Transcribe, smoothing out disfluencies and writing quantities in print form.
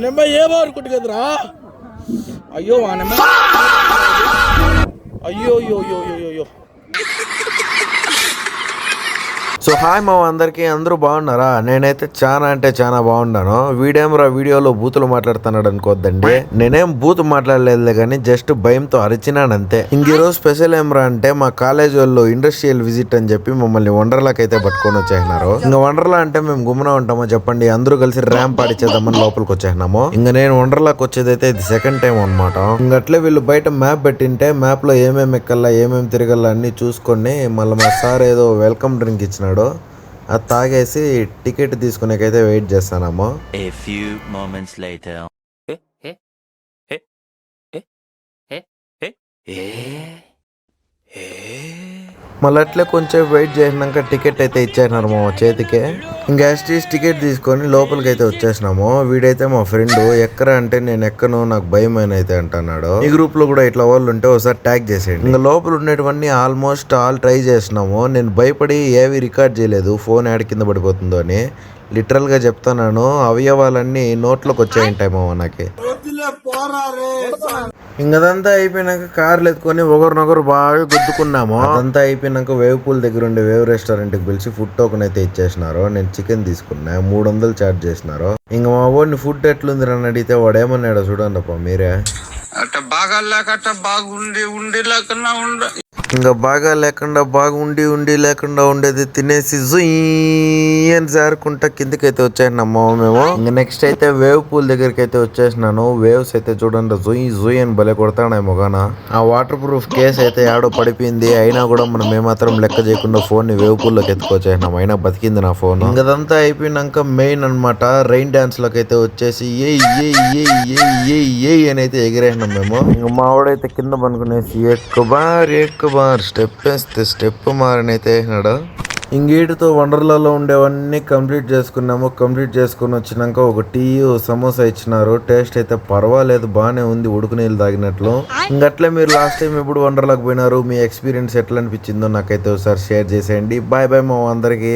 ఏమో అనుకుంటు కదరా. అయ్యో అయ్యో అయ్యో అయ్యో అయ్యో. సో హాయ్ మా అందరికీ, అందరూ బాగున్నారా? నేనైతే చాలా అంటే చాలా బాగున్నాను. వీడియోలో బూతులు మాట్లాడుతున్నాడు అనుకోద్దండి. నేనేం బూతు మాట్లాడలేదు కానీ జస్ట్ భయంతో అరిచినానంతే. ఈరోజు స్పెషల్ ఏమరా అంటే మా కాలేజ్ వాళ్ళు ఇండస్ట్రియల్ విజిట్ అని చెప్పి మమ్మల్ని వండర్లాకి అయితే పట్టుకొని వచ్చేసినారు. ఇంకా వండర్లా అంటే మేము గుమ్మన ఉంటామో చెప్పండి, అందరూ కలిసి ర్యాంప్ ఆడిచేద్దామని లోపలికి వచ్చేసినాము. ఇంకా నేను వండర్లాకి వచ్చేదైతే ఇది సెకండ్ టైం అనమాట. ఇంకట్లే వీళ్ళు బయట మ్యాప్ పెట్టింటే మ్యాప్ లో ఏమేమి ఎక్కల్లా ఏమేమి తిరగల్లా అన్ని చూసుకొని మళ్ళీ మా సార్ ఏదో వెల్కమ్ డ్రింక్ ఇచ్చినాడు. అది తాగేసి టికెట్ తీసుకునేకైతే వెయిట్ చేస్తానమ్మా. మళ్ళీ అట్లే కొంచెం వెయిట్ చేసినాక టికెట్ అయితే ఇచ్చేసినారు మా చేతికి. ఇంకా ఎస్టీస్ టికెట్ తీసుకొని లోపలికి అయితే వచ్చేసినాము. వీడైతే మా ఫ్రెండ్ ఎక్కరా అంటే నేను ఎక్కను, నాకు భయం అయితే అంటున్నాడు. ఈ గ్రూప్ లో కూడా ఇట్లా వాళ్ళు ఉంటే ఒకసారి ట్యాగ్ చేసేయండి. ఇంకా లోపల ఉండేటివన్నీ ఆల్మోస్ట్ ఆల్ ట్రై చేసినాము. నేను భయపడి ఏవి రికార్డ్ చేయలేదు, ఫోన్ యాడ్ కింద పడిపోతుందో అని. లిటరల్ గా చెప్తున్నాను, అవయవాలన్నీ నోట్లోకి వచ్చాయంటాయి మామ నాకు. ఇంకదంతా అయిపోయినాక కార్లు ఎత్తుకొని ఒకరినొకరు బాగా గుద్దుకున్నాము. అదంతా అయిపోయినాక వేవ్ పూల్ దగ్గర ఉండే వేవ్ రెస్టారెంట్ కి పిలిచి ఫుడ్ టోకెన్ అయితే ఇచ్చేసినారు. నేను చికెన్ తీసుకున్నా, 300 ఛార్జ్ చేసినారు. ఇంకా మా వాడిని ఫుడ్ ఎట్లుంది అని అడిగితే వాడు ఏమన్నాడో చూడండి అప్ప మీరే. ఇంకా బాగా లేకుండా ఉండి లేకుండా ఉండేది తినేసి జుయ్ అని జారుకుంటా కిందకైతే వచ్చేసినాము మేము. ఇంకా నెక్స్ట్ అయితే వేవ్ పూల్ దగ్గరికి అయితే వచ్చేసినాను. వేవ్స్ అయితే చూడండి జుయ్ అని భలే కొడతాడు మొగాన. ఆ వాటర్ ప్రూఫ్ కేస్ అయితే ఆడో పడిపోయింది, అయినా కూడా మనం ఏమాత్రం లెక్క చేయకుండా ఫోన్ ని వేవ్ పూల్ లోకి ఎత్తుకొచ్చేసినాం. అయినా బతికింది నా ఫోన్. ఇంకదంతా అయిపోయినాక మెయిన్ అనమాట రైన్ డాన్స్ లోకి అయితే వచ్చేసి ఏ అని అయితే ఎగిరేసినాం మేము. ఇంకా మా వాడైతే కింద పనుకునేసి ఎక్కుబార్ స్టెప్ వేస్తే స్టెప్ మారనైతే వేసినాడు. ఇంగీటితో వండర్లాలో ఉండేవన్నీ కంప్లీట్ చేసుకున్నాము. కంప్లీట్ చేసుకుని వచ్చినాక ఒక టీ సమోసా ఇచ్చినారు. టేస్ట్ అయితే పర్వాలేదు, బాగానే ఉంది, ఉడుకు నీళ్ళు తాగినట్లు. ఇంకట్లే మీరు లాస్ట్ టైం ఎప్పుడు వండర్లాకి పోయినారు, మీ ఎక్స్పీరియన్స్ ఎట్లా అనిపించిందో నాకైతే ఒకసారి షేర్ చేసేయండి. బాయ్ బాయ్ మా అందరికీ.